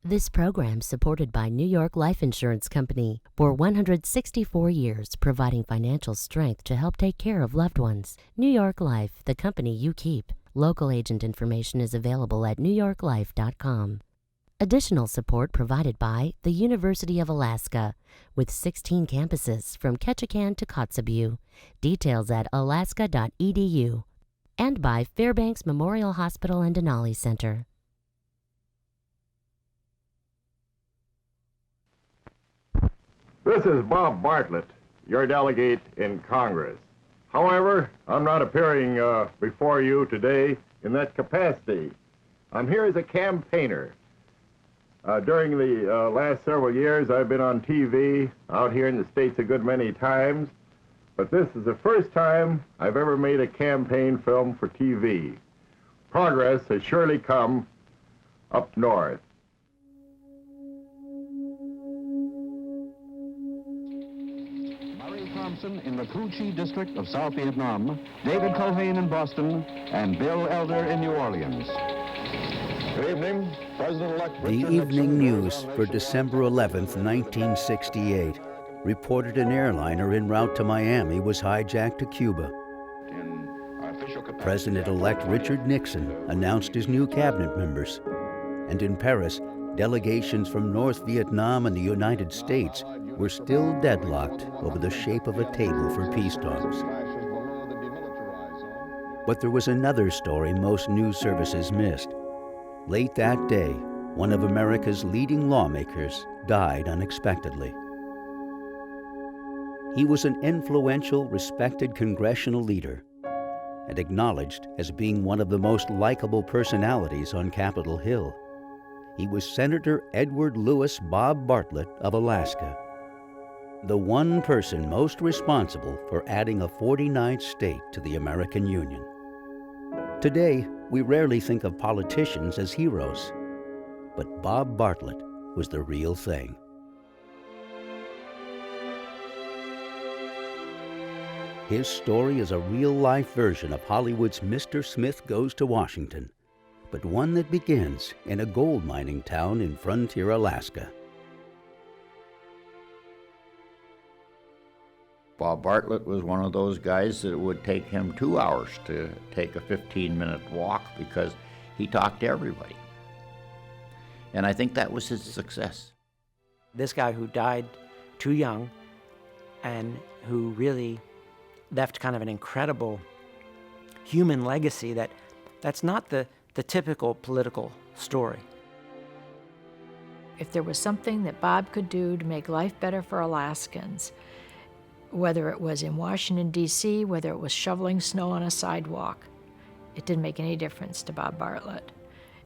This program supported by New York Life Insurance Company for 164 years, providing financial strength to help take care of loved ones. New York Life, the company you keep. Local agent information is available at newyorklife.com. Additional support provided by the University of Alaska, with 16 campuses from Ketchikan to Kotzebue. Details at alaska.edu. And by Fairbanks Memorial Hospital and Denali Center. This is Bob Bartlett, your delegate in Congress. However, I'm not appearing before you today in that capacity. I'm here as a campaigner. During the last several years, I've been on TV out here in the States a good many times, but this is the first time I've ever made a campaign film for TV. Progress has surely come up north. In the Cu Chi district of South Vietnam, David Culhane in Boston, and Bill Elder in New Orleans. Good evening, President-elect The Richard evening Nixon news for December 11th, 1968, reported an airliner en route to Miami was hijacked to Cuba. President-elect Richard Nixon announced his new cabinet members. And in Paris, delegations from North Vietnam and the United States were still deadlocked over the shape of a table for peace talks. But there was another story most news services missed. Late that day, one of America's leading lawmakers died unexpectedly. He was an influential, respected congressional leader and acknowledged as being one of the most likable personalities on Capitol Hill. He was Senator Edward Lewis Bob Bartlett of Alaska, the one person most responsible for adding a 49th state to the American Union. Today, we rarely think of politicians as heroes, but Bob Bartlett was the real thing. His story is a real-life version of Hollywood's Mr. Smith Goes to Washington, but one that begins in a gold mining town in Frontier, Alaska. Bob Bartlett was one of those guys that it would take him 2 hours to take a 15-minute walk because he talked to everybody. And I think that was his success. This guy who died too young and who really left kind of an incredible human legacy that's not the typical political story. If there was something that Bob could do to make life better for Alaskans, whether it was in Washington, D.C., whether it was shoveling snow on a sidewalk, it didn't make any difference to Bob Bartlett.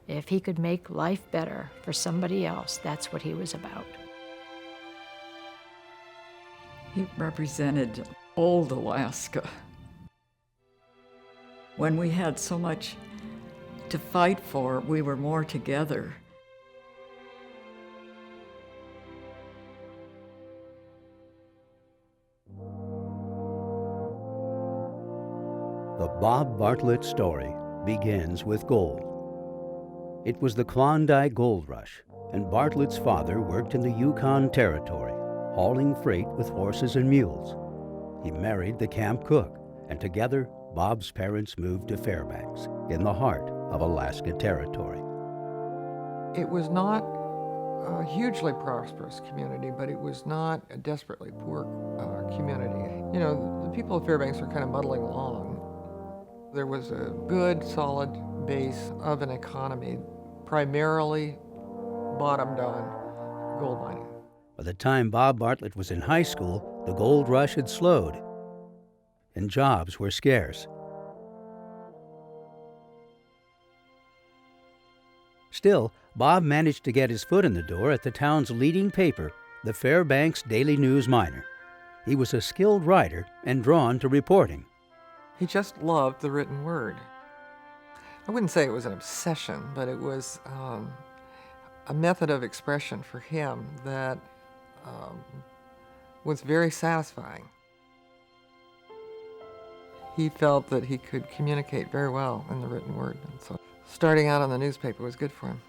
If he could make life better for somebody else, that's what he was about. He represented old Alaska. When we had so much to fight for, we were more together. The Bob Bartlett story begins with gold. It was the Klondike Gold Rush, and Bartlett's father worked in the Yukon Territory, hauling freight with horses and mules. He married the camp cook, and together, Bob's parents moved to Fairbanks, in the heart of Alaska Territory. It was not a hugely prosperous community, but it was not a desperately poor community. You know, the people of Fairbanks were kind of muddling along. There was a good, solid base of an economy, primarily bottomed on gold mining. By the time Bob Bartlett was in high school, the gold rush had slowed, and jobs were scarce. Still, Bob managed to get his foot in the door at the town's leading paper, the Fairbanks Daily News Miner. He was a skilled writer and drawn to reporting. He just loved the written word. I wouldn't say it was an obsession, but it was a method of expression for him that was very satisfying. He felt that he could communicate very well in the written word, and so starting out on the newspaper was good for him.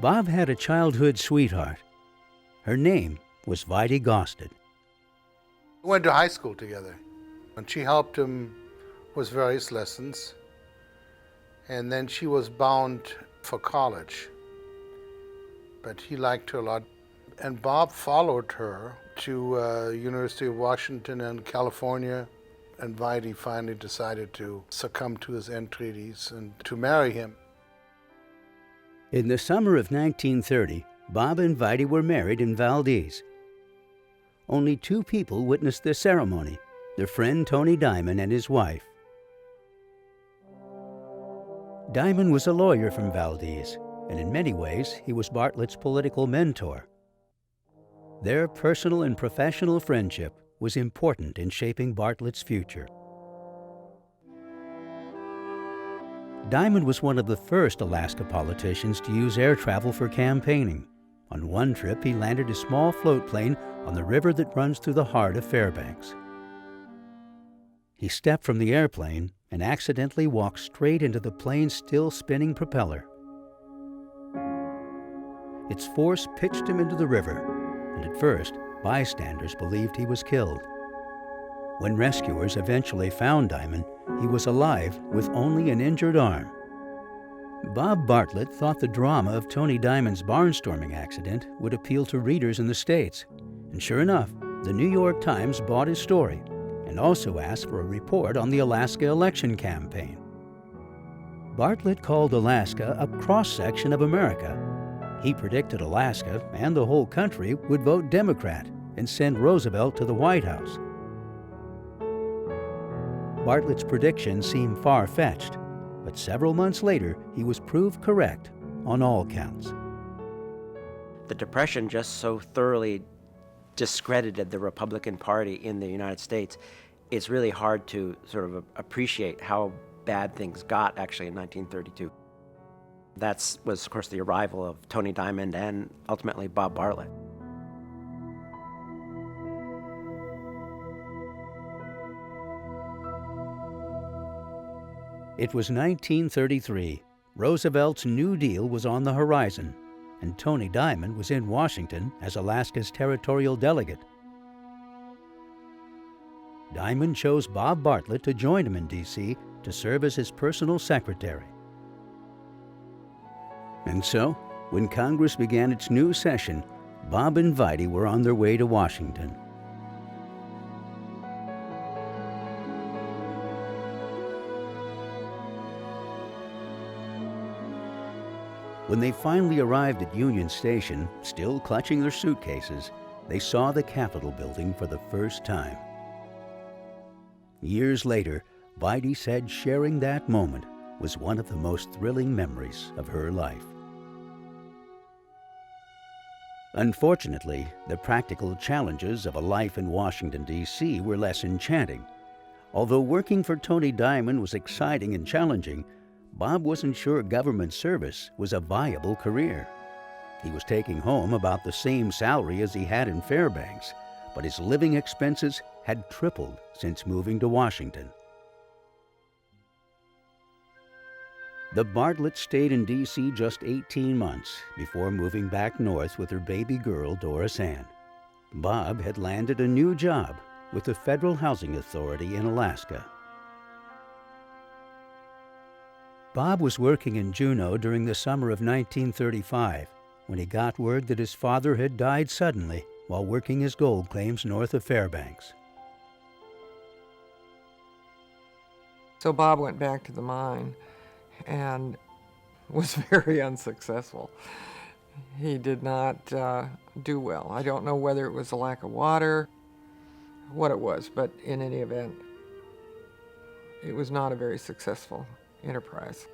Bob had a childhood sweetheart. Her name was Vidi Gosted. We went to high school together, and she helped him with various lessons, and then she was bound for college, but he liked her a lot, and Bob followed her to University of Washington and California, and Vidi finally decided to succumb to his entreaties and to marry him. In the summer of 1930, Bob and Vidi were married in Valdez. Only 2 people witnessed the ceremony, their friend Tony Diamond and his wife. Diamond was a lawyer from Valdez, and in many ways he was Bartlett's political mentor. Their personal and professional friendship was important in shaping Bartlett's future. Diamond was one of the first Alaska politicians to use air travel for campaigning. On one trip, he landed a small float plane on the river that runs through the heart of Fairbanks. He stepped from the airplane and accidentally walked straight into the plane's still spinning propeller. Its force pitched him into the river, and at first, bystanders believed he was killed. When rescuers eventually found Diamond, he was alive with only an injured arm. Bob Bartlett thought the drama of Tony Diamond's barnstorming accident would appeal to readers in the States, and sure enough, the New York Times bought his story and also asked for a report on the Alaska election campaign. Bartlett called Alaska a cross-section of America. He predicted Alaska and the whole country would vote Democrat and send Roosevelt to the White House. Bartlett's prediction seemed far-fetched, but several months later, he was proved correct on all counts. The Depression just so thoroughly discredited the Republican Party in the United States. It's really hard to sort of appreciate how bad things got actually in 1932. That was, of course, the arrival of Tony Diamond and ultimately Bob Bartlett. It was 1933. Roosevelt's New Deal was on the horizon, and Tony Diamond was in Washington as Alaska's territorial delegate. Diamond chose Bob Bartlett to join him in D.C. to serve as his personal secretary. And so, when Congress began its new session, Bob and Vidi were on their way to Washington. When they finally arrived at Union Station, still clutching their suitcases, they saw the Capitol building for the first time. Years later, Vidi said sharing that moment was one of the most thrilling memories of her life. Unfortunately, the practical challenges of a life in Washington, D.C. were less enchanting. Although working for Tony Diamond was exciting and challenging, Bob wasn't sure government service was a viable career. He was taking home about the same salary as he had in Fairbanks, but his living expenses had tripled since moving to Washington. The Bartletts stayed in D.C. just 18 months before moving back north with her baby girl, Doris Ann. Bob had landed a new job with the Federal Housing Authority in Alaska. Bob was working in Juneau during the summer of 1935 when he got word that his father had died suddenly while working his gold claims north of Fairbanks. So Bob went back to the mine and was very unsuccessful. He did not do well. I don't know whether it was a lack of water, what it was, but in any event, it was not a very successful enterprise.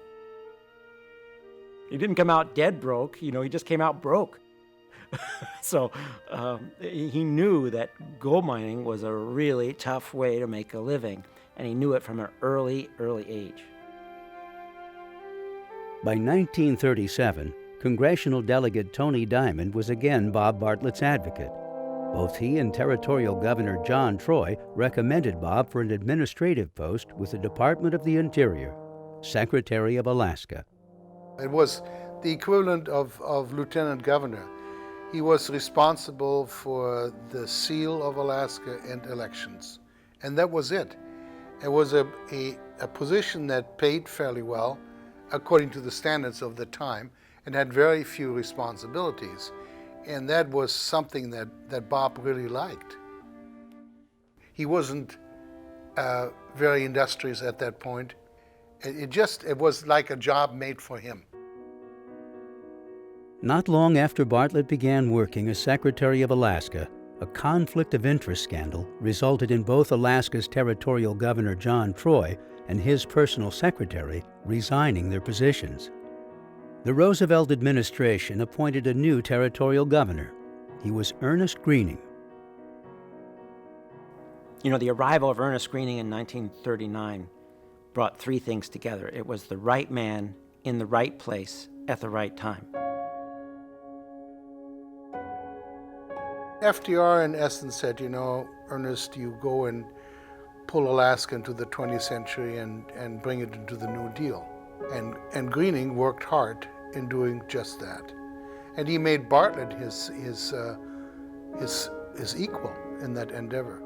He didn't come out dead broke, he just came out broke. So he knew that gold mining was a really tough way to make a living, and he knew it from an early age. By 1937, Congressional Delegate Tony Diamond was again Bob Bartlett's advocate. Both he and Territorial Governor John Troy recommended Bob for an administrative post with the Department of the Interior, Secretary of Alaska. It was the equivalent of lieutenant governor. He was responsible for the seal of Alaska and elections. And that was it. It was a position that paid fairly well, according to the standards of the time, and had very few responsibilities. And that was something that Bob really liked. He wasn't very industrious at that point. It was like a job made for him. Not long after Bartlett began working as Secretary of Alaska, a conflict of interest scandal resulted in both Alaska's territorial governor John Troy and his personal secretary resigning their positions. The Roosevelt administration appointed a new territorial governor. He was Ernest Gruening. You know, the arrival of Ernest Gruening in 1939 brought three things together. It was the right man in the right place at the right time. FDR, in essence, said, you know, Ernest, you go and pull Alaska into the 20th century and bring it into the New Deal. And Gruening worked hard in doing just that. And he made Bartlett his equal in that endeavor.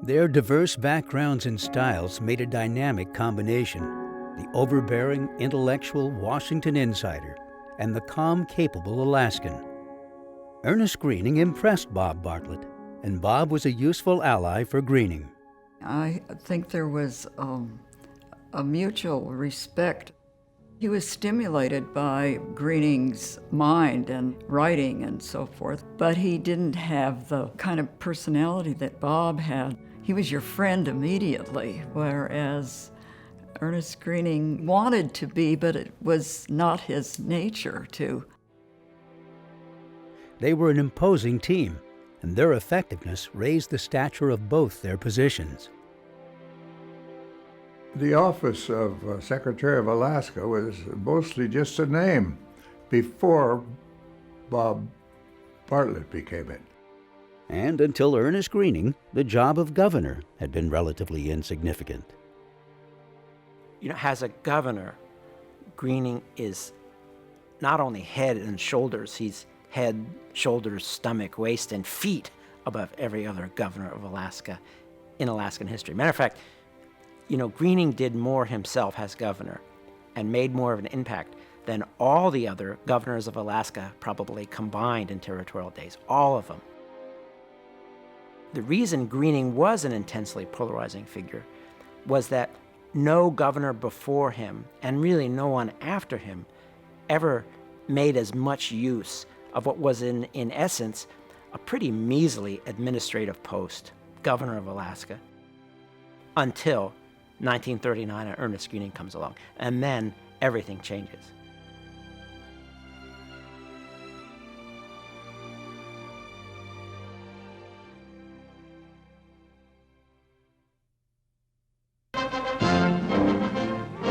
Their diverse backgrounds and styles made a dynamic combination: the overbearing, intellectual Washington insider and the calm, capable Alaskan. Ernest Gruening impressed Bob Bartlett, and Bob was a useful ally for Gruening. I think there was a mutual respect. He was stimulated by Gruening's mind and writing and so forth, but he didn't have the kind of personality that Bob had. He was your friend immediately, whereas Ernest Gruening wanted to be, but it was not his nature to. They were an imposing team, and their effectiveness raised the stature of both their positions. The office of Secretary of Alaska was mostly just a name before Bob Bartlett became it. And until Ernest Gruening, the job of governor had been relatively insignificant. You know, as a governor, Gruening is not only head and shoulders, he's head, shoulders, stomach, waist, and feet above every other governor of Alaska in Alaskan history. Matter of fact, you know, Gruening did more himself as governor and made more of an impact than all the other governors of Alaska probably combined in territorial days, all of them. The reason Gruening was an intensely polarizing figure was that no governor before him, and really no one after him, ever made as much use of what was in essence a pretty measly administrative post, governor of Alaska, until 1939 and Ernest Gruening comes along, and then everything changes.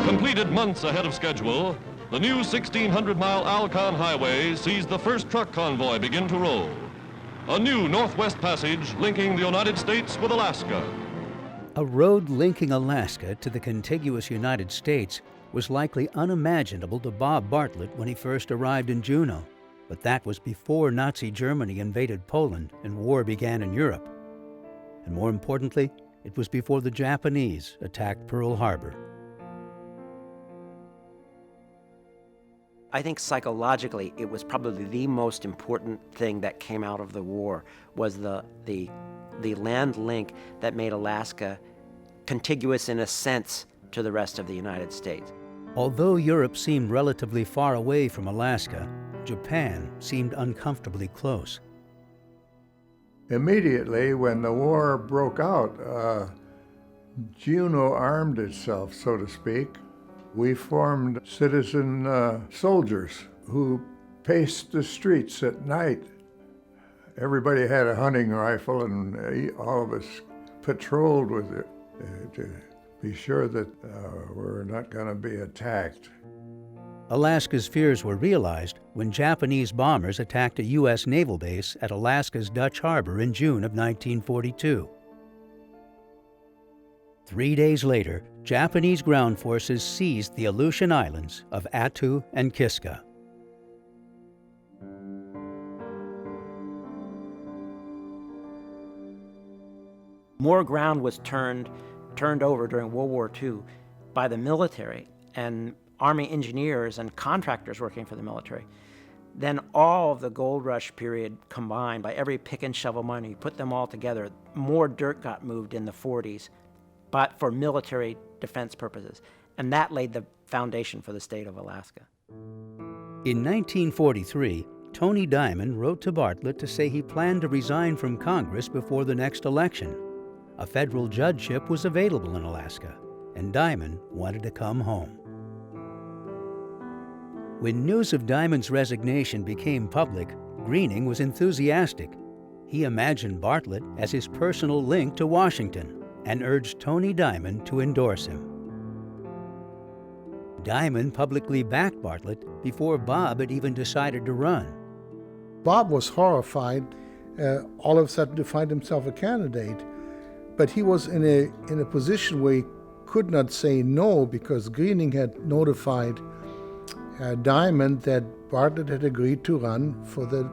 Completed months ahead of schedule, the new 1,600-mile Alcon Highway sees the first truck convoy begin to roll. A new Northwest Passage linking the United States with Alaska. A road linking Alaska to the contiguous United States was likely unimaginable to Bob Bartlett when he first arrived in Juneau, but that was before Nazi Germany invaded Poland and war began in Europe. And more importantly, it was before the Japanese attacked Pearl Harbor. I think psychologically it was probably the most important thing that came out of the war was the land link that made Alaska contiguous in a sense to the rest of the United States. Although Europe seemed relatively far away from Alaska, Japan seemed uncomfortably close. Immediately when the war broke out, Juneau armed itself, so to speak. We formed citizen soldiers who paced the streets at night. Everybody had a hunting rifle, and all of us patrolled with it to be sure that we're not going to be attacked. Alaska's fears were realized when Japanese bombers attacked a U.S. naval base at Alaska's Dutch Harbor in June of 1942. 3 days later, Japanese ground forces seized the Aleutian Islands of Attu and Kiska. More ground was turned over during World War II by the military and Army engineers and contractors working for the military. Then all of the gold rush period combined, by every pick and shovel money, put them all together, more dirt got moved in the 40s, but for military defense purposes. And that laid the foundation for the state of Alaska. In 1943, Tony Diamond wrote to Bartlett to say he planned to resign from Congress before the next election. A federal judgeship was available in Alaska, and Diamond wanted to come home. When news of Diamond's resignation became public, Greening was enthusiastic. He imagined Bartlett as his personal link to Washington and urged Tony Diamond to endorse him. Diamond publicly backed Bartlett before Bob had even decided to run. Bob was horrified all of a sudden to find himself a candidate, but he was in a position where he could not say no because Greening had notified Diamond that Bartlett had agreed to run for the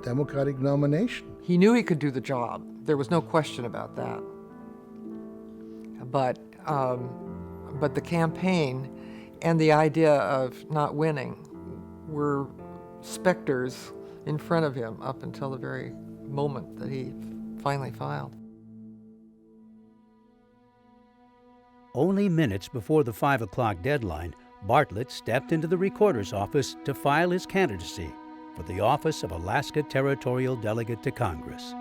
Democratic nomination. He knew he could do the job. There was no question about that. But the campaign and the idea of not winning were specters in front of him up until the very moment that he finally filed. Only minutes before the 5 o'clock deadline, Bartlett stepped into the recorder's office to file his candidacy for the office of Alaska Territorial Delegate to Congress.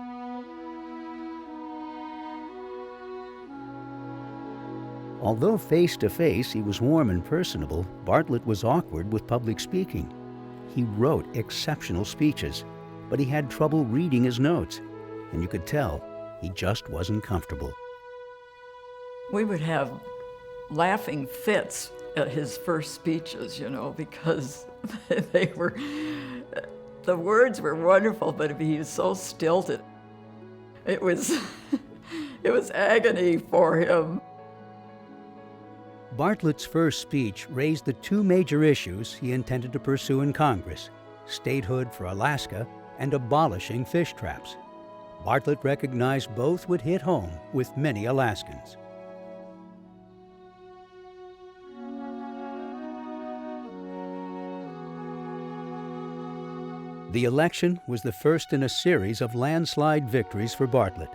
Although face-to-face he was warm and personable, Bartlett was awkward with public speaking. He wrote exceptional speeches, but he had trouble reading his notes, and you could tell he just wasn't comfortable. We would have laughing fits at his first speeches, because the words were wonderful, but he was so stilted. It was agony for him. Bartlett's first speech raised the two major issues he intended to pursue in Congress: statehood for Alaska and abolishing fish traps. Bartlett recognized both would hit home with many Alaskans. The election was the first in a series of landslide victories for Bartlett.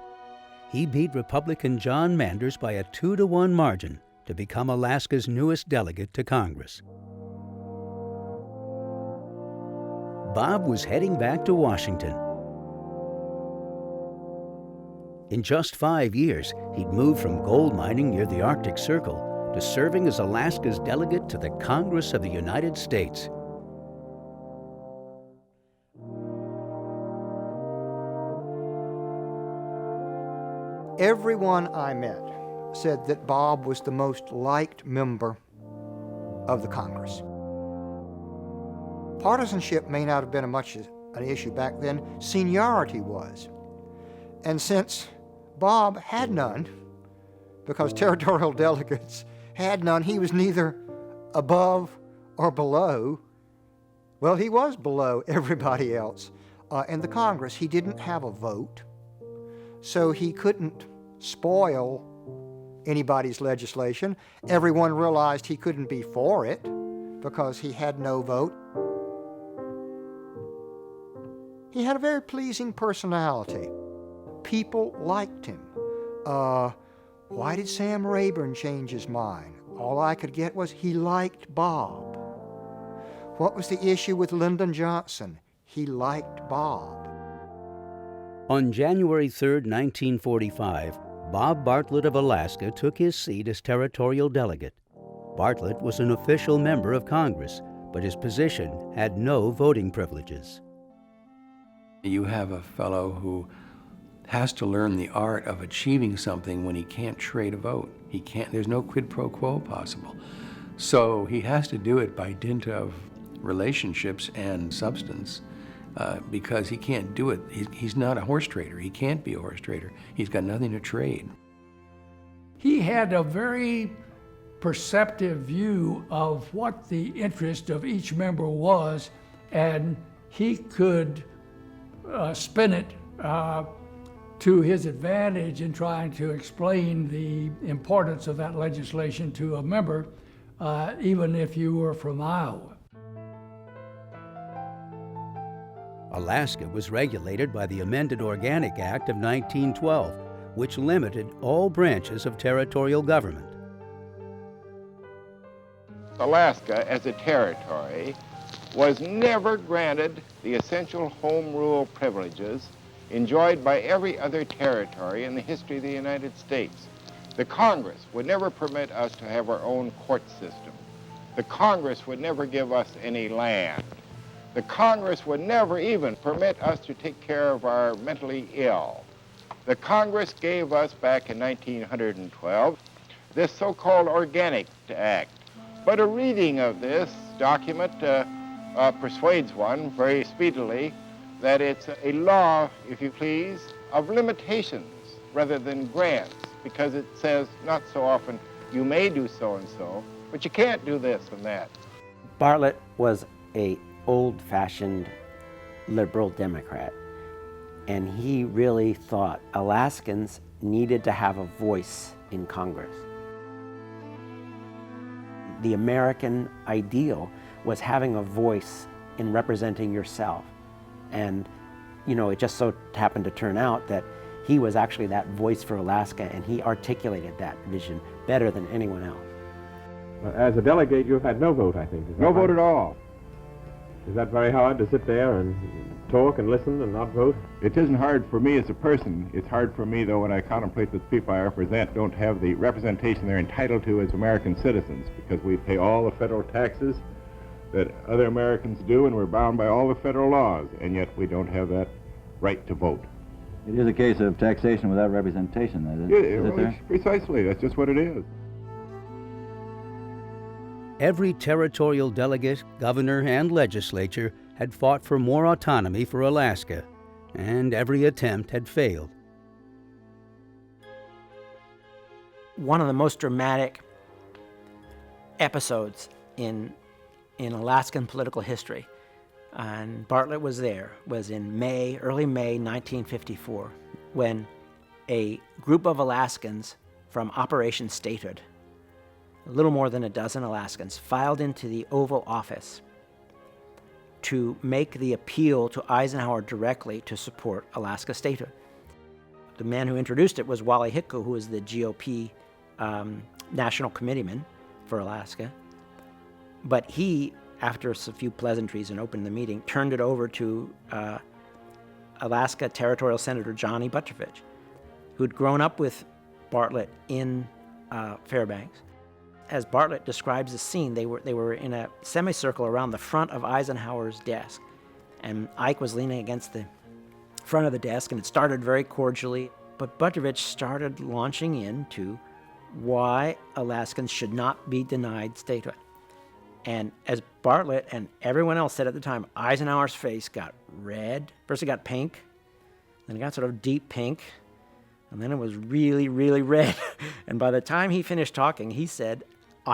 He beat Republican John Manders by a 2-to-1 margin to become Alaska's newest delegate to Congress. Bob was heading back to Washington. In just 5 years, he'd moved from gold mining near the Arctic Circle to serving as Alaska's delegate to the Congress of the United States. Everyone I met said that Bob was the most liked member of the Congress. Partisanship may not have been much an issue back then. Seniority was. And since Bob had none, because territorial delegates had none, he was neither above or below. Well, he was below everybody else. In the Congress, he didn't have a vote, so he couldn't spoil anybody's legislation. Everyone realized he couldn't be for it because he had no vote. He had a very pleasing personality. People liked him. Why did Sam Rayburn change his mind? All I could get was he liked Bob. What was the issue with Lyndon Johnson? He liked Bob. On January 3, 1945, Bob Bartlett of Alaska took his seat as territorial delegate. Bartlett was an official member of Congress, but his position had no voting privileges. You have a fellow who has to learn the art of achieving something when he can't trade a vote. There's no quid pro quo possible. So he has to do it by dint of relationships and substance. Because he can't do it. He's not a horse trader. He can't be a horse trader. He's got nothing to trade. He had a very perceptive view of what the interest of each member was, and he could spin it to his advantage in trying to explain the importance of that legislation to a member, even if you were from Iowa. Alaska was regulated by the amended Organic Act of 1912, which limited all branches of territorial government. Alaska, as a territory, was never granted the essential home rule privileges enjoyed by every other territory in the history of the United States. The Congress would never permit us to have our own court system. The Congress would never give us any land. The Congress would never even permit us to take care of our mentally ill. The Congress gave us back in 1912 this so-called Organic Act. But a reading of this document persuades one very speedily that it's a law, if you please, of limitations rather than grants, because it says not so often you may do so-and-so, but you can't do this and that. Bartlett was a old-fashioned liberal Democrat, and he really thought Alaskans needed to have a voice in Congress. The American ideal was having a voice in representing yourself. And, you know, it just so happened to turn out that he was actually that voice for Alaska, and he articulated that vision better than anyone else. As a delegate, you've had no vote, I think. No vote at all. Is that very hard to sit there and talk and listen and not vote? It isn't hard for me as a person. It's hard for me, though, when I contemplate that the people I represent don't have the representation they're entitled to as American citizens, because we pay all the federal taxes that other Americans do, and we're bound by all the federal laws, and yet we don't have that right to vote. It is a case of taxation without representation, then, Precisely. That's just what it is. Every territorial delegate, governor, and legislature had fought for more autonomy for Alaska, and every attempt had failed. One of the most dramatic episodes in Alaskan political history, and Bartlett was there, was in early May 1954, when a group of Alaskans from Operation Statehood, a little more than a dozen Alaskans, filed into the Oval Office to make the appeal to Eisenhower directly to support Alaska statehood. The man who introduced it was Wally Hitko, who was the GOP national committeeman for Alaska. But he, after a few pleasantries and opened the meeting, turned it over to Alaska Territorial Senator Johnny Buttigieg, who'd grown up with Bartlett in Fairbanks. As Bartlett describes the scene, they were in a semicircle around the front of Eisenhower's desk, and Ike was leaning against the front of the desk, and it started very cordially, but Buttigieg started launching into why Alaskans should not be denied statehood. And as Bartlett and everyone else said at the time, Eisenhower's face got red. First it got pink, then it got sort of deep pink, and then it was really, really red. And by the time he finished talking, he said,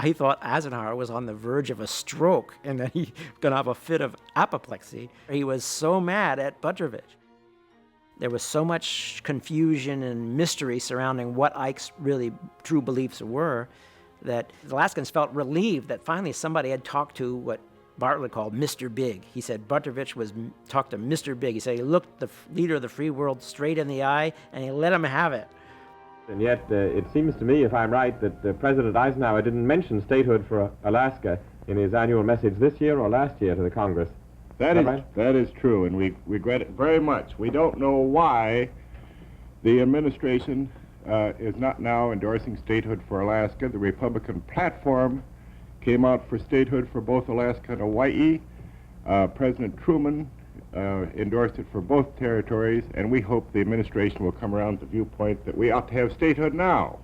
he thought Eisenhower was on the verge of a stroke and that he was going to have a fit of apoplexy. He was so mad at Buttigieg. There was so much confusion and mystery surrounding what Ike's really true beliefs were that the Alaskans felt relieved that finally somebody had talked to what Bartlett called Mr. Big. He said Buttigieg talked to Mr. Big. He said he looked the leader of the free world straight in the eye and he let him have it. And yet, it seems to me, if I'm right, that President Eisenhower didn't mention statehood for Alaska in his annual message this year or last year to the Congress. That is true, and we regret it very much. We don't know why the administration is not now endorsing statehood for Alaska. The Republican platform came out for statehood for both Alaska and Hawaii. President Truman endorsed it for both territories, and we hope the administration will come around to the viewpoint that we ought to have statehood now.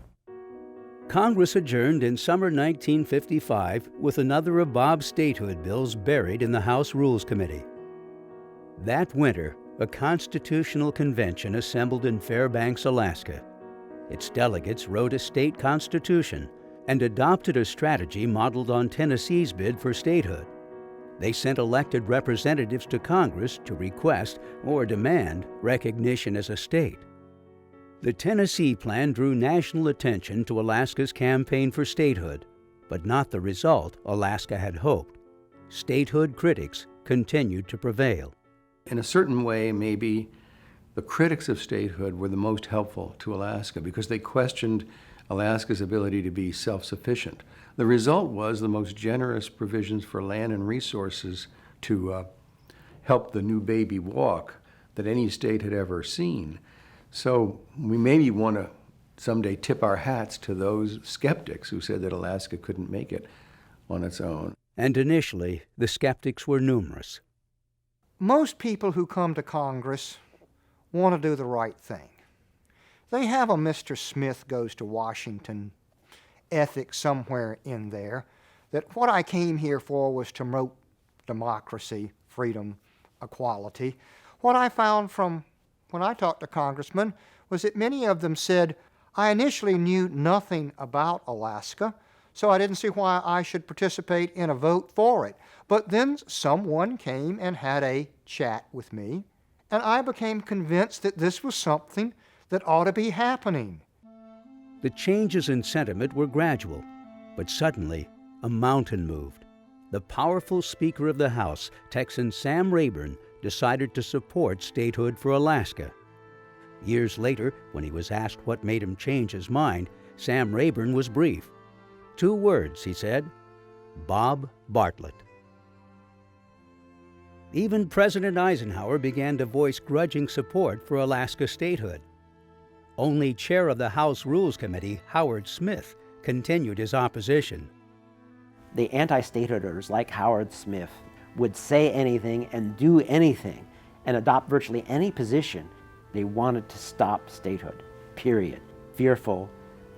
Congress adjourned in summer 1955 with another of Bob's statehood bills buried in the House Rules Committee. That winter, a constitutional convention assembled in Fairbanks, Alaska. Its delegates wrote a state constitution and adopted a strategy modeled on Tennessee's bid for statehood. They sent elected representatives to Congress to request or demand recognition as a state. The Tennessee plan drew national attention to Alaska's campaign for statehood, but not the result Alaska had hoped. Statehood critics continued to prevail. In a certain way, maybe the critics of statehood were the most helpful to Alaska because they questioned Alaska's ability to be self-sufficient. The result was the most generous provisions for land and resources to help the new baby walk that any state had ever seen. So we maybe want to someday tip our hats to those skeptics who said that Alaska couldn't make it on its own. And initially, the skeptics were numerous. Most people who come to Congress want to do the right thing. They have a Mr. Smith Goes to Washington ethic somewhere in there, that what I came here for was to promote democracy, freedom, equality. What I found from when I talked to congressmen was that many of them said, I initially knew nothing about Alaska, so I didn't see why I should participate in a vote for it. But then someone came and had a chat with me, and I became convinced that this was something that ought to be happening. The changes in sentiment were gradual, but suddenly a mountain moved. The powerful Speaker of the House, Texan Sam Rayburn, decided to support statehood for Alaska. Years later, when he was asked what made him change his mind, Sam Rayburn was brief. 2 words, he said, Bob Bartlett. Even President Eisenhower began to voice grudging support for Alaska statehood. Only chair of the House Rules Committee, Howard Smith, continued his opposition. The anti-statehooders like Howard Smith would say anything and do anything and adopt virtually any position. They wanted to stop statehood, period, fearful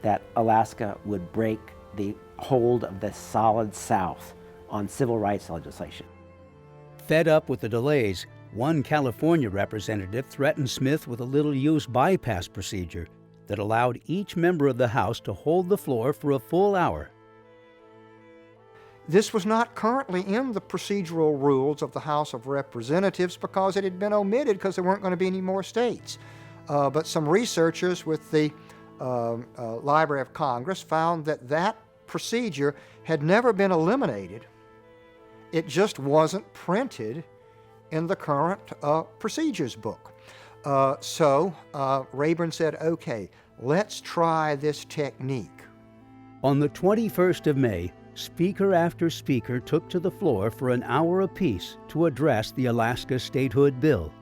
that Alaska would break the hold of the solid South on civil rights legislation. Fed up with the delays, one California representative threatened Smith with a little-used bypass procedure that allowed each member of the House to hold the floor for a full hour. This was not currently in the procedural rules of the House of Representatives because it had been omitted because there weren't going to be any more states. But some researchers with the Library of Congress found that that procedure had never been eliminated. It just wasn't printed in the current procedures book. So Rayburn said, okay, let's try this technique. On the 21st of May, speaker after speaker took to the floor for an hour apiece to address the Alaska statehood bill.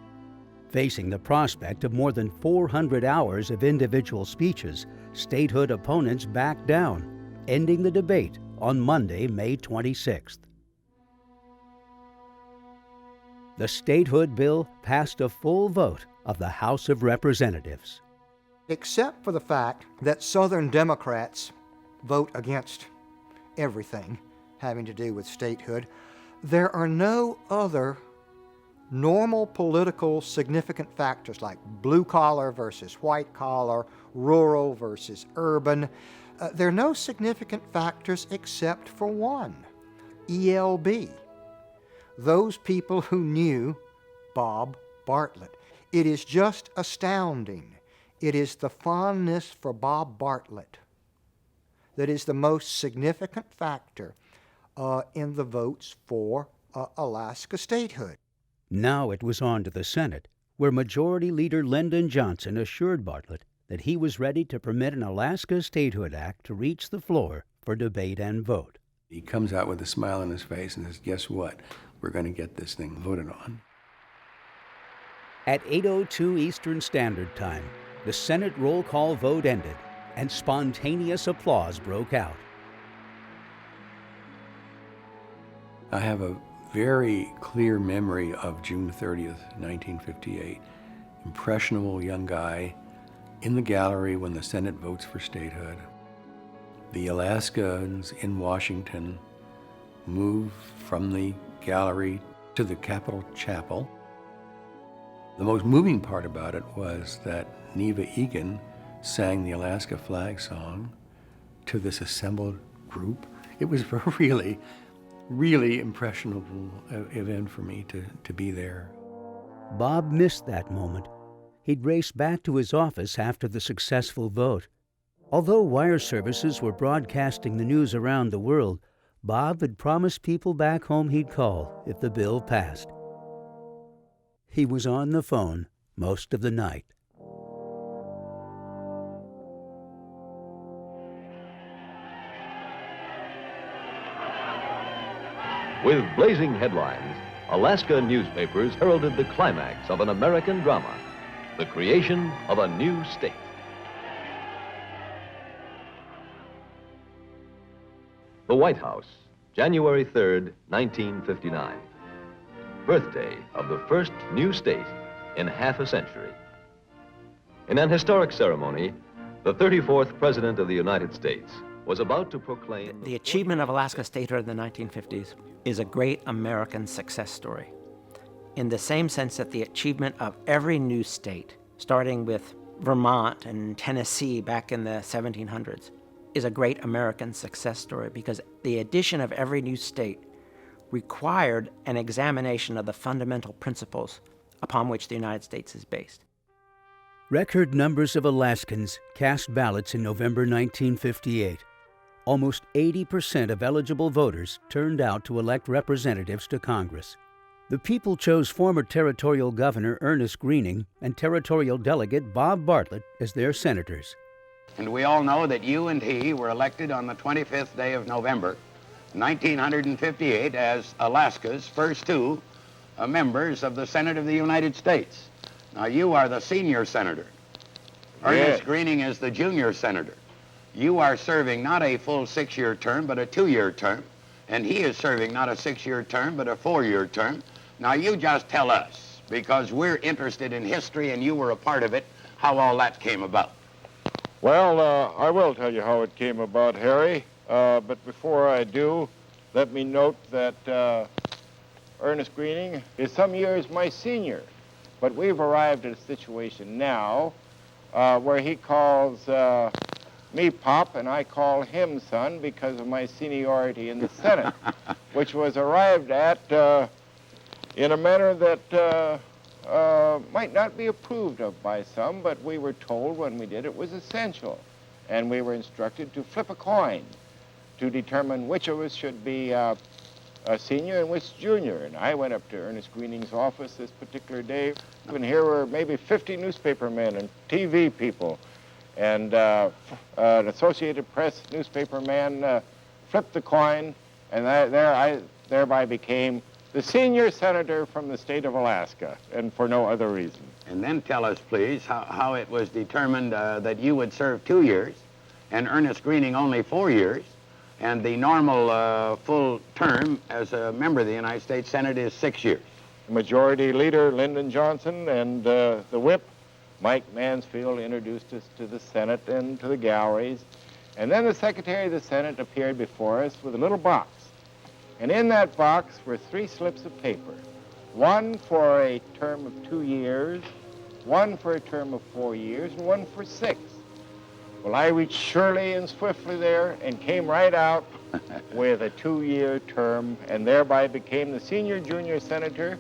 Facing the prospect of more than 400 hours of individual speeches, statehood opponents backed down, ending the debate on Monday, May 26th. The statehood bill passed a full vote of the House of Representatives. Except for the fact that Southern Democrats vote against everything having to do with statehood, there are no other normal political significant factors like blue collar versus white collar, rural versus urban. There are no significant factors except for one, ELB. Those people who knew Bob Bartlett. It is just astounding. It is the fondness for Bob Bartlett that is the most significant factor in the votes for Alaska statehood. Now it was on to the Senate, where Majority Leader Lyndon Johnson assured Bartlett that he was ready to permit an Alaska Statehood Act to reach the floor for debate and vote. He comes out with a smile on his face and says, guess what? We're going to get this thing voted on. At 8:02 Eastern Standard Time, the Senate roll call vote ended, and spontaneous applause broke out. I have a very clear memory of June 30th, 1958. Impressionable young guy in the gallery when the Senate votes for statehood. The Alaskans in Washington move from the gallery to the Capitol Chapel. The most moving part about it was that Neva Egan, sang the Alaska flag song to this assembled group. It was a really, really impressionable event for me to be there. Bob missed that moment. He'd raced back to his office after the successful vote. Although wire services were broadcasting the news around the world, Bob had promised people back home he'd call if the bill passed. He was on the phone most of the night. With blazing headlines, Alaska newspapers heralded the climax of an American drama, the creation of a new state. The White House, January 3rd, 1959. Birthday of the first new state in half a century. In an historic ceremony, the 34th President of the United States was about to proclaim... The achievement of Alaska statehood in the 1950s is a great American success story, in the same sense that the achievement of every new state, starting with Vermont and Tennessee back in the 1700s, is a great American success story, because the addition of every new state required an examination of the fundamental principles upon which the United States is based. Record numbers of Alaskans cast ballots in November 1958. Almost 80% of eligible voters turned out to elect representatives to Congress. The people chose former Territorial Governor Ernest Greening and Territorial Delegate Bob Bartlett as their senators. And we all know that you and he were elected on the 25th day of November, 1958, as Alaska's first two members of the Senate of the United States. Now, you are the senior senator. Ernest Greening is the junior senator. You are serving not a full 6-year term, but a 2-year term. And he is serving not a 6-year term, but a 4-year term. Now, you just tell us, because we're interested in history and you were a part of it, how all that came about. Well, I will tell you how it came about, Harry. But before I do, let me note that Ernest Greening is some years my senior. But we've arrived at a situation now where he calls me Pop and I call him Son because of my seniority in the Senate, which was arrived at in a manner that might not be approved of by some, but we were told when we did it was essential. And we were instructed to flip a coin to determine which of us should be a senior and which junior. And I went up to Ernest Greening's office this particular day, and here were maybe 50 newspaper men and TV people. And an Associated Press newspaper man flipped the coin, and I thereby became the senior senator from the state of Alaska, and for no other reason. And then tell us, please, how it was determined that you would serve 2 years, and Ernest Greening only 4 years, and the normal full term as a member of the United States Senate is 6 years. Majority Leader Lyndon Johnson and the whip, Mike Mansfield, introduced us to the Senate and to the galleries. And then the Secretary of the Senate appeared before us with a little box. And in that box were 3 slips of paper, one for a term of 2 years, one for a term of 4 years, and one for 6. Well, I reached surely and swiftly there and came right out with a 2-year term, and thereby became the senior junior senator,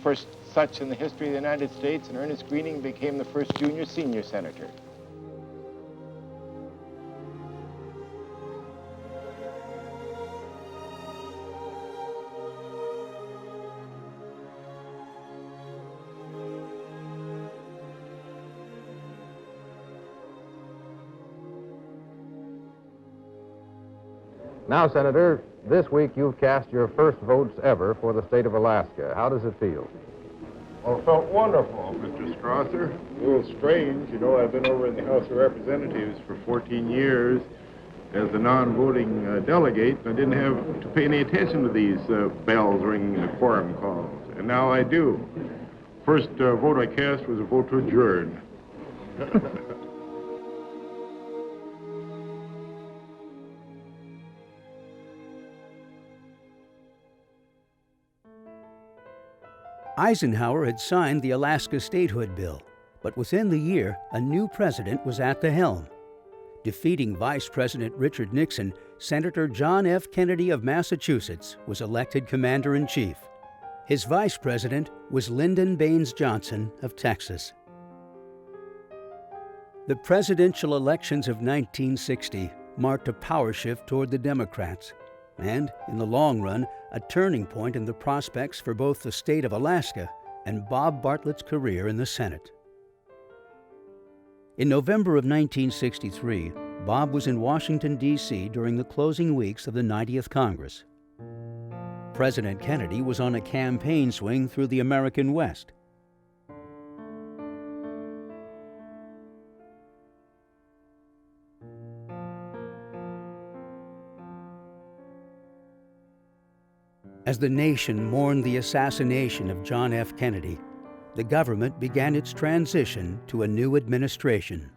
first such in the history of the United States, and Ernest Greening became the first junior senior senator. Now, Senator, this week you've cast your first votes ever for the state of Alaska. How does it feel? Well, it felt wonderful, Mr. Strasser. A little strange. You know, I've been over in the House of Representatives for 14 years as a non-voting delegate. I didn't have to pay any attention to these bells ringing the quorum calls, and now I do. First vote I cast was a vote to adjourn. Eisenhower had signed the Alaska Statehood Bill, But within the year, a new president was at the helm. Defeating Vice President Richard Nixon, Senator John F. Kennedy of Massachusetts was elected Commander-in-Chief. His vice president was Lyndon Baines Johnson of Texas. The presidential elections of 1960 marked a power shift toward the Democrats, and, in the long run, a turning point in the prospects for both the state of Alaska and Bob Bartlett's career in the Senate. In November of 1963, Bob was in Washington, D.C. during the closing weeks of the 90th Congress. President Kennedy was on a campaign swing through the American West. As the nation mourned the assassination of John F. Kennedy, the government began its transition to a new administration.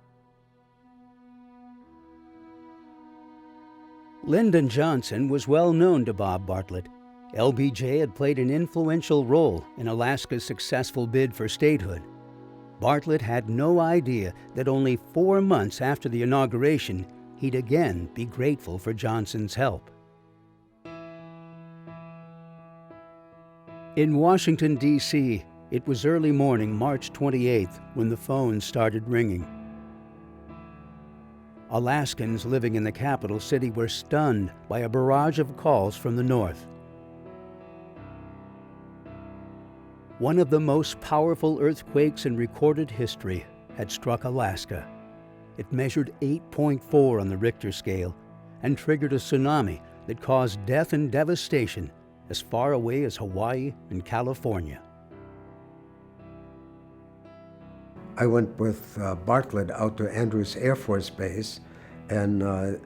Lyndon Johnson was well known to Bob Bartlett. LBJ had played an influential role in Alaska's successful bid for statehood. Bartlett had no idea that only 4 months after the inauguration, he'd again be grateful for Johnson's help. In Washington, D.C., it was early morning, March 28th, when the phone started ringing. Alaskans living in the capital city were stunned by a barrage of calls from the north. One of the most powerful earthquakes in recorded history had struck Alaska. It measured 8.4 on the Richter scale and triggered a tsunami that caused death and devastation as far away as Hawaii and California. I went with Bartlett out to Andrews Air Force Base, and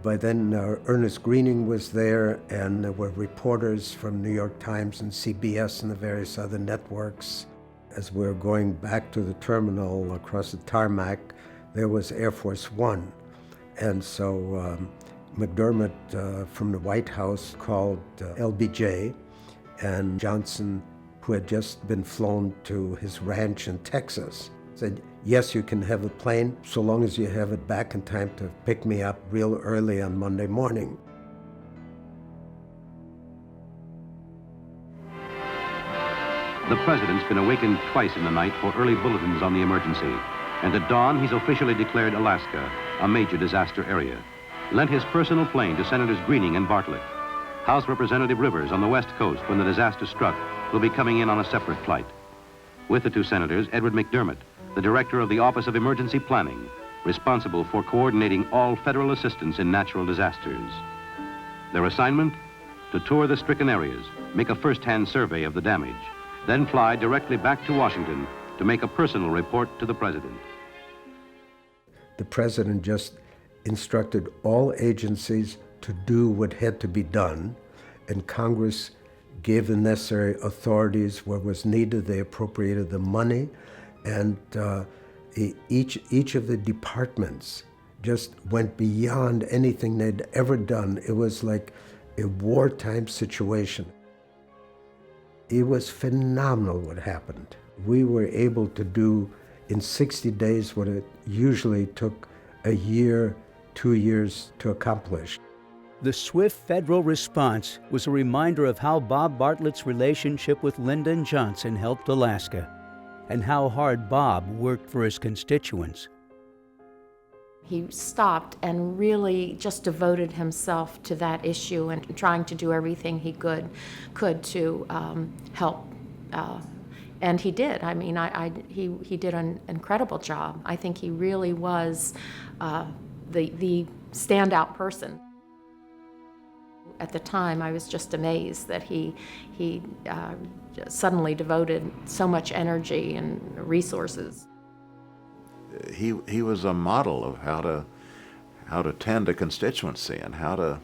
by then Ernest Greening was there, and there were reporters from New York Times and CBS and the various other networks. As we were going back to the terminal across the tarmac, there was Air Force One. And so McDermott from the White House called LBJ, and Johnson, who had just been flown to his ranch in Texas, said, "Yes, you can have a plane, so long as you have it back in time to pick me up real early on Monday morning." The president's been awakened twice in the night for early bulletins on the emergency. And at dawn, he's officially declared Alaska a major disaster area. Lent his personal plane to Senators Greening and Bartlett. House Representative Rivers on the West Coast, when the disaster struck, will be coming in on a separate flight. With the two senators, Edward McDermott, the director of the Office of Emergency Planning, responsible for coordinating all federal assistance in natural disasters. Their assignment? To tour the stricken areas, make a first-hand survey of the damage, then fly directly back to Washington to make a personal report to the president. The president just instructed all agencies to do what had to be done, and Congress gave the necessary authorities where was needed. They appropriated the money, and each of the departments just went beyond anything they'd ever done. It was like a wartime situation. It was phenomenal what happened. We were able to do in 60 days what it usually took a year, 2 years to accomplish. The swift federal response was a reminder of how Bob Bartlett's relationship with Lyndon Johnson helped Alaska, and how hard Bob worked for his constituents. He stopped and really just devoted himself to that issue and trying to do everything he could to help. And he did. I mean, he did an incredible job. I think he really was the standout person. At the time, I was just amazed that he suddenly devoted so much energy and resources. He was a model of how to tend a constituency and how to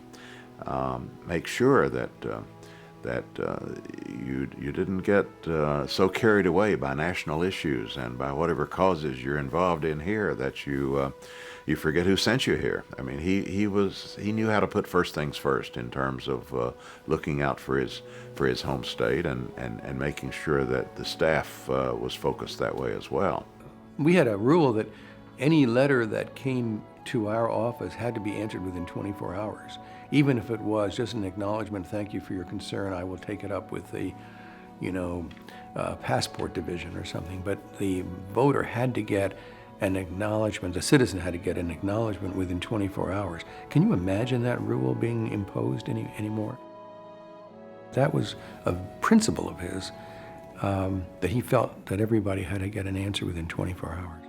make sure that you didn't get so carried away by national issues and by whatever causes you're involved in here that you forget who sent you here. I mean, he knew how to put first things first in terms of looking out for his home state and making sure that the staff was focused that way as well. We had a rule that any letter that came to our office had to be answered within 24 hours. Even if it was just an acknowledgement, thank you for your concern, I will take it up with the, passport division or something. But the voter had to get an acknowledgement, the citizen had to get an acknowledgement within 24 hours. Can you imagine that rule being imposed anymore? That was a principle of his, that he felt that everybody had to get an answer within 24 hours.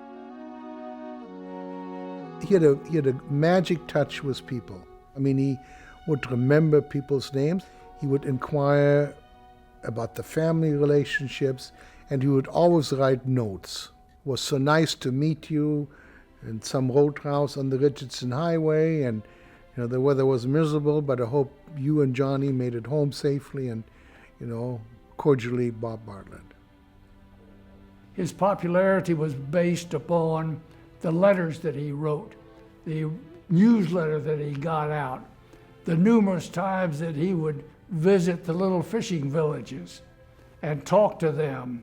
He had a magic touch with people. I mean, he would remember people's names. He would inquire about the family relationships, and he would always write notes. It was so nice to meet you in some roadhouse on the Richardson Highway, and the weather was miserable, but I hope you and Johnny made it home safely, and cordially, Bob Bartlett. His popularity was based upon the letters that he wrote, the newsletter that he got out, the numerous times that he would visit the little fishing villages and talk to them,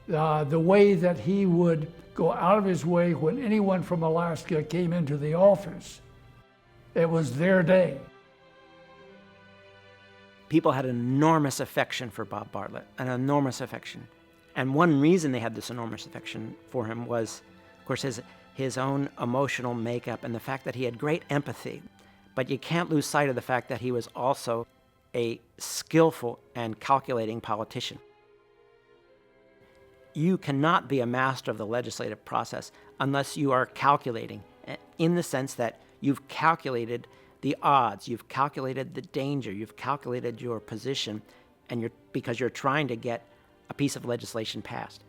the way that he would go out of his way when anyone from Alaska came into the office. It was their day. People had an enormous affection for Bob Bartlett, an enormous affection. And one reason they had this enormous affection for him was, of course, his own emotional makeup and the fact that he had great empathy. But you can't lose sight of the fact that he was also a skillful and calculating politician. You cannot be a master of the legislative process unless you are calculating, in the sense that you've calculated the odds, you've calculated the danger, you've calculated your position, and because you're trying to get a piece of legislation passed.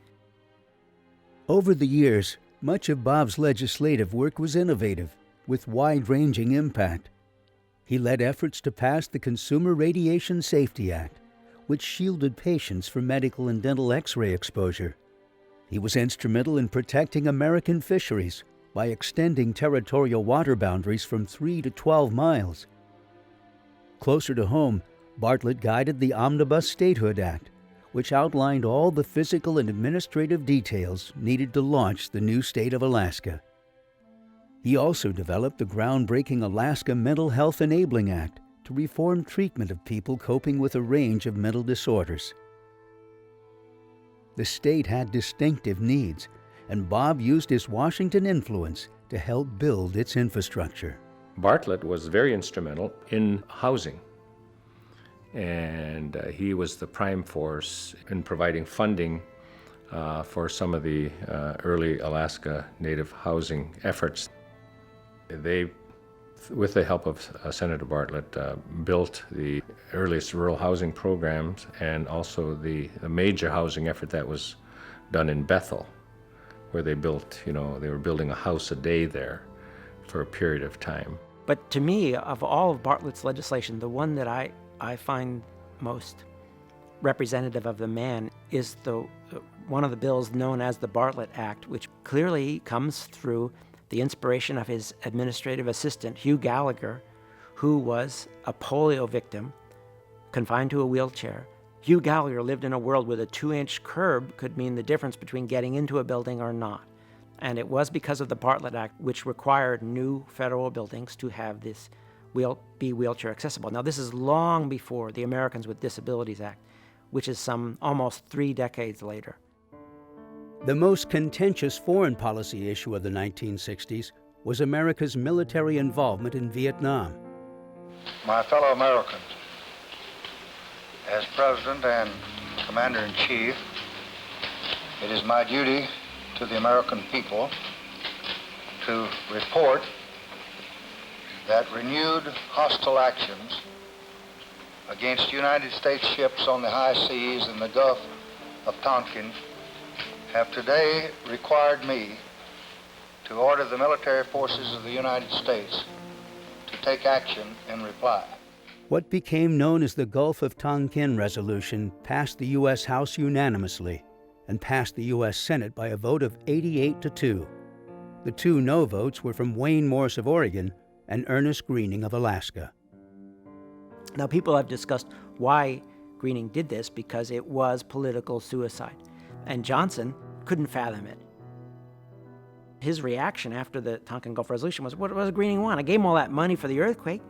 Over the years, much of Bob's legislative work was innovative, with wide-ranging impact. He led efforts to pass the Consumer Radiation Safety Act, which shielded patients from medical and dental X-ray exposure. He was instrumental in protecting American fisheries by extending territorial water boundaries from 3 to 12 miles. Closer to home, Bartlett guided the Omnibus Statehood Act, which outlined all the physical and administrative details needed to launch the new state of Alaska. He also developed the groundbreaking Alaska Mental Health Enabling Act to reform treatment of people coping with a range of mental disorders. The state had distinctive needs, and Bob used his Washington influence to help build its infrastructure. Bartlett was very instrumental in housing, and he was the prime force in providing funding for some of the early Alaska Native housing efforts. They, with the help of Senator Bartlett, built the earliest rural housing programs and also the major housing effort that was done in Bethel, where they built, they were building a house a day there for a period of time. But to me, of all of Bartlett's legislation, the one that I find most representative of the man is one of the bills known as the Bartlett Act, which clearly comes through the inspiration of his administrative assistant, Hugh Gallagher, who was a polio victim, confined to a wheelchair. Hugh Gallagher lived in a world where a 2-inch curb could mean the difference between getting into a building or not. And it was because of the Bartlett Act, which required new federal buildings to have this be wheelchair accessible. Now, this is long before the Americans with Disabilities Act, which is some almost 3 decades later. The most contentious foreign policy issue of the 1960s was America's military involvement in Vietnam. My fellow Americans, as President and Commander-in-Chief, it is my duty to the American people to report that renewed hostile actions against United States ships on the high seas in the Gulf of Tonkin have today required me to order the military forces of the United States to take action in reply. What became known as the Gulf of Tonkin Resolution passed the U.S. House unanimously and passed the U.S. Senate by a vote of 88-2. The 2 no votes were from Wayne Morse of Oregon and Ernest Greening of Alaska. Now, people have discussed why Greening did this, because it was political suicide. And Johnson couldn't fathom it. His reaction after the Tonkin Gulf Resolution was, what does Greening want? I gave him all that money for the earthquake.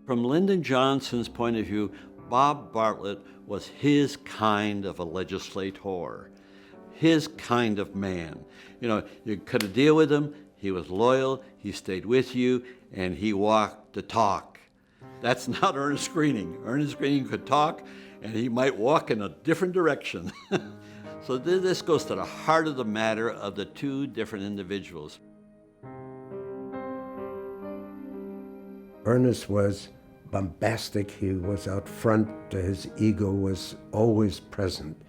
From Lyndon Johnson's point of view, Bob Bartlett was his kind of a legislator, his kind of man. You know, you could deal with him, he was loyal, he stayed with you, and he walked the talk. That's not Ernest Greening. Ernest Greening could talk, and he might walk in a different direction. So this goes to the heart of the matter of the two different individuals. Ernest was bombastic, he was out front, his ego was always present.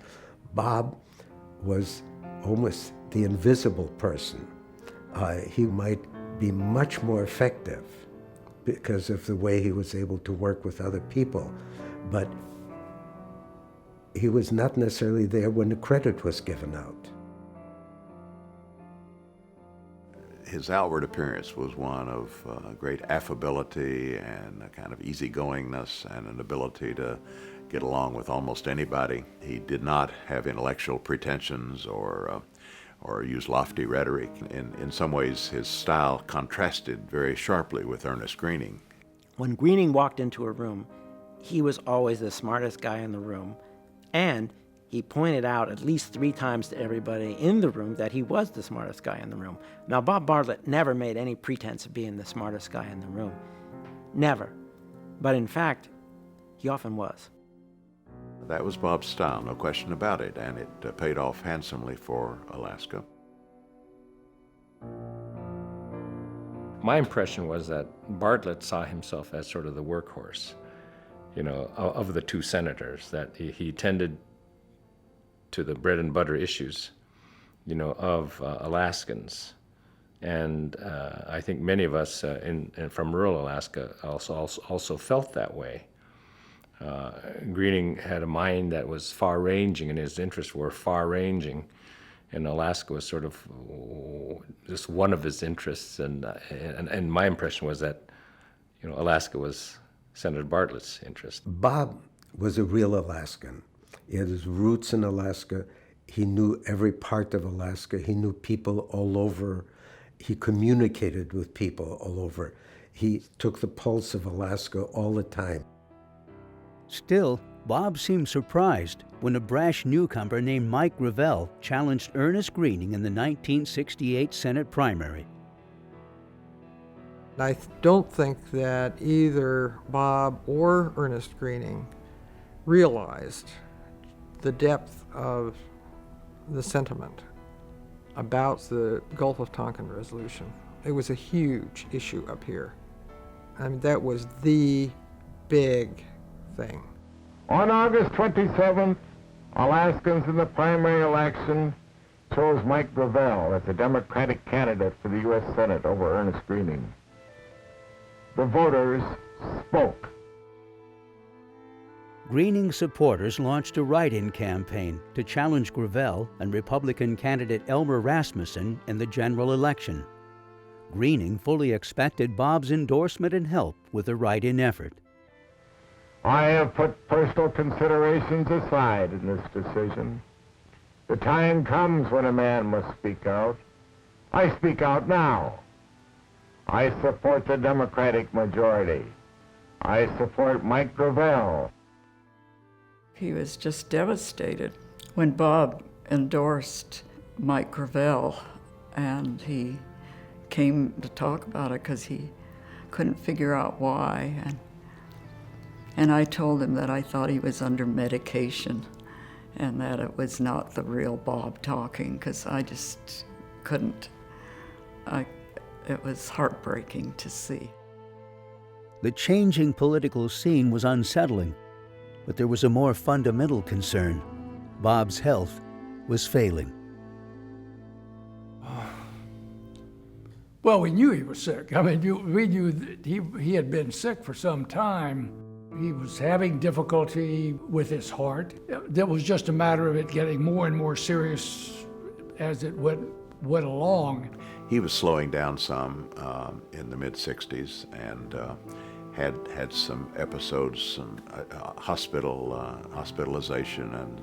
Bob was almost the invisible person. He might be much more effective because of the way he was able to work with other people, but he was not necessarily there when the credit was given out. His outward appearance was one of great affability and a kind of easygoingness and an ability to get along with almost anybody. He did not have intellectual pretensions or use lofty rhetoric. In some ways, his style contrasted very sharply with Ernest Greening. When Greening walked into a room, he was always the smartest guy in the room, and he pointed out at least 3 times to everybody in the room that he was the smartest guy in the room. Now, Bob Bartlett never made any pretense of being the smartest guy in the room. Never. But in fact, he often was. That was Bob's style, no question about it, and it paid off handsomely for Alaska. My impression was that Bartlett saw himself as sort of the workhorse, you know, of the two senators, that he tended to the bread and butter issues, you know, of Alaskans. And I think many of us from rural Alaska also felt that way. Greening had a mind that was far-ranging, and his interests were far-ranging, and Alaska was sort of just one of his interests. And my impression was that, you know, Alaska was Senator Bartlett's interest. Bob was a real Alaskan. He had his roots in Alaska. He knew every part of Alaska. He knew people all over. He communicated with people all over. He took the pulse of Alaska all the time. Still, Bob seemed surprised when a brash newcomer named Mike Gravel challenged Ernest Greening in the 1968 Senate primary. I don't think that either Bob or Ernest Greening realized the depth of the sentiment about the Gulf of Tonkin resolution. It was a huge issue up here. I mean, that was the big thing. On August 27th, Alaskans in the primary election chose Mike Gravel as the Democratic candidate for the U.S. Senate over Ernest Greening. The voters spoke. Greening supporters launched a write-in campaign to challenge Gravel and Republican candidate Elmer Rasmussen in the general election. Greening fully expected Bob's endorsement and help with the write-in effort. I have put personal considerations aside in this decision. The time comes when a man must speak out. I speak out now. I support the Democratic majority. I support Mike Gravel. He was just devastated when Bob endorsed Mike Gravel, and he came to talk about it because he couldn't figure out why. And I told him that I thought he was under medication and that it was not the real Bob talking, because I just couldn't. It was heartbreaking to see. The changing political scene was unsettling, but there was a more fundamental concern. Bob's health was failing. Well, we knew he was sick. I mean, we knew that he had been sick for some time. He was having difficulty with his heart. It was just a matter of it getting more and more serious as it went along. He was slowing down some in the mid-60s, and had some episodes, some hospitalization, and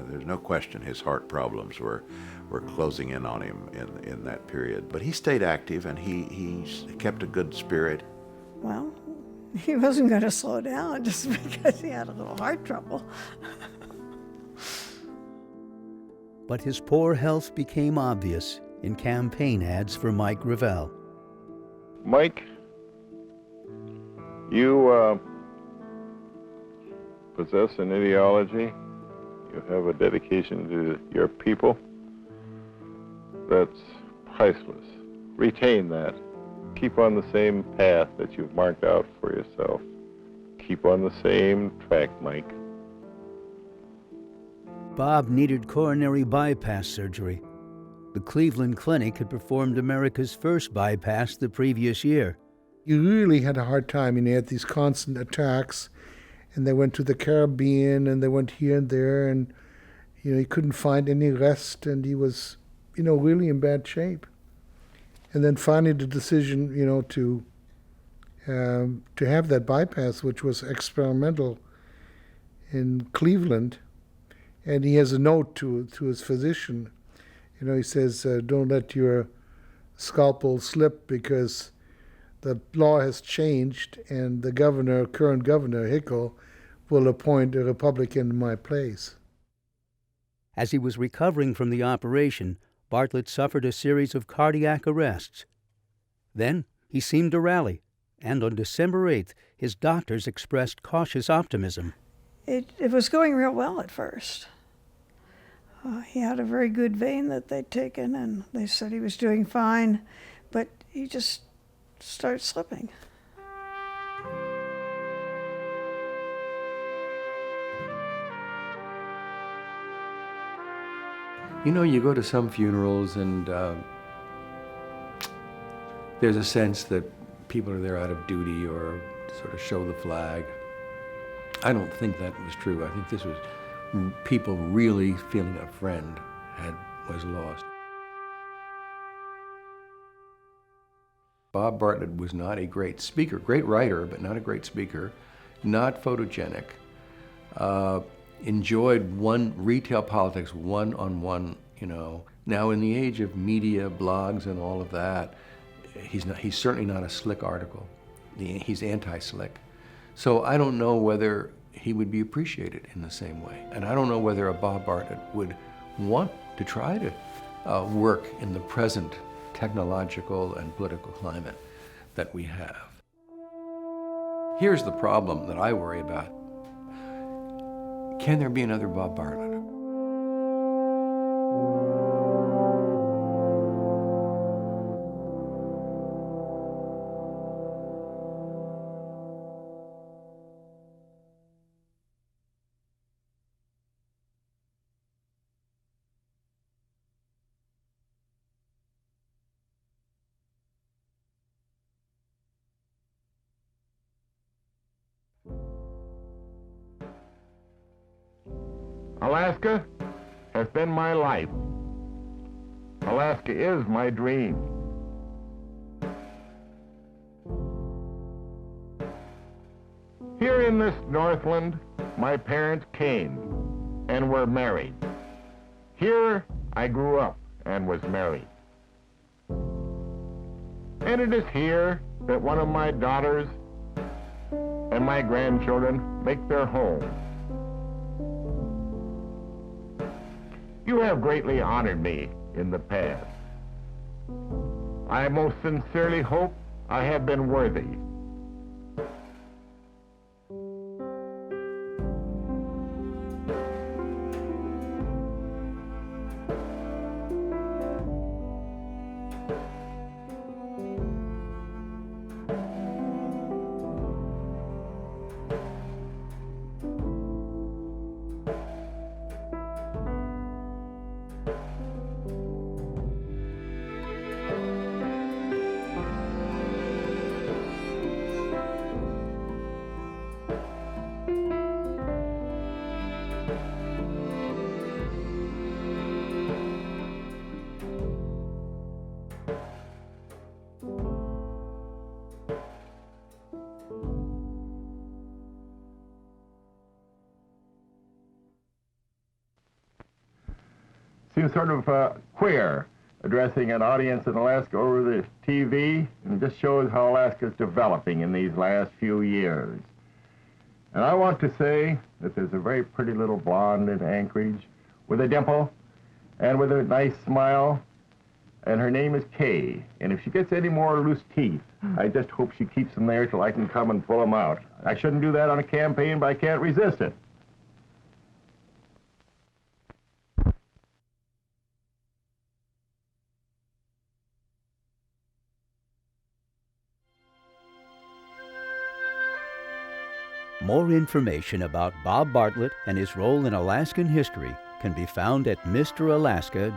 there's no question his heart problems were closing in on him in that period. But he stayed active, and he kept a good spirit. Well, he wasn't going to slow down just because he had a little heart trouble. But his poor health became obvious in campaign ads for Mike Gravel. Mike, you possess an ideology. You have a dedication to your people that's priceless. Retain that. Keep on the same path that you've marked out for yourself. Keep on the same track, Mike. Bob needed coronary bypass surgery. The Cleveland Clinic had performed America's first bypass the previous year. He really had a hard time, and he had these constant attacks, and they went to the Caribbean, and they went here and there, and he couldn't find any rest, and he was, really in bad shape. And then finally the decision, to have that bypass, which was experimental in Cleveland, and he has a note to his physician. He says, don't let your scalpel slip because the law has changed, and the current governor, Hickel, will appoint a Republican in my place. As he was recovering from the operation, Bartlett suffered a series of cardiac arrests. Then he seemed to rally, and on December 8th, his doctors expressed cautious optimism. It was going real well at first. He had a very good vein that they'd taken, and they said he was doing fine, but he just started slipping. You go to some funerals and there's a sense that people are there out of duty or sort of show the flag. I don't think that was true. I think this was people really feeling a friend was lost. Bob Bartlett was not a great speaker, great writer, but not a great speaker, not photogenic. Enjoyed retail politics one-on-one, Now in the age of media, blogs and all of that, he's certainly not a slick article. He's anti-slick. So I don't know whether he would be appreciated in the same way. And I don't know whether a Bob Bartlett would want to try to work in the present technological and political climate that we have. Here's the problem that I worry about. Can there be another Bob Bartlett? Alaska has been my life. Alaska is my dream. Here in this Northland, my parents came and were married. Here I grew up and was married. And it is here that one of my daughters and my grandchildren make their home. You have greatly honored me in the past. I most sincerely hope I have been worthy. seems sort of queer, addressing an audience in Alaska over the TV, and it just shows how Alaska is developing in these last few years. And I want to say that there's a very pretty little blonde in Anchorage with a dimple and with a nice smile, and her name is Kay. And if she gets any more loose teeth, I just hope she keeps them there till I can come and pull them out. I shouldn't do that on a campaign, but I can't resist it. More information about Bob Bartlett and his role in Alaskan history can be found at mralaska.org.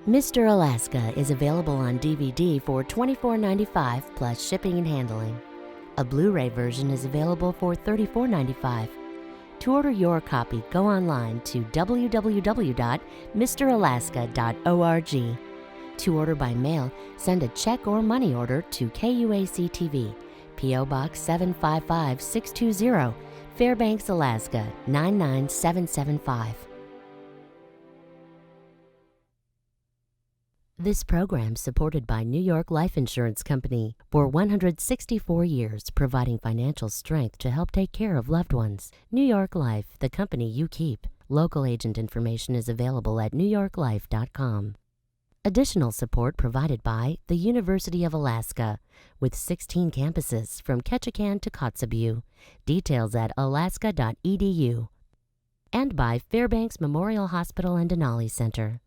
Mr. Alaska is available on DVD for $24.95 plus shipping and handling. A Blu-ray version is available for $34.95. To order your copy, go online to www.mralaska.org. To order by mail, send a check or money order to KUAC-TV, P.O. Box 755620, Fairbanks, Alaska 99775. This program supported by New York Life Insurance Company for 164 years, providing financial strength to help take care of loved ones. New York Life, the company you keep. Local agent information is available at newyorklife.com. Additional support provided by the University of Alaska, with 16 campuses from Ketchikan to Kotzebue. Details at alaska.edu. And by Fairbanks Memorial Hospital and Denali Center.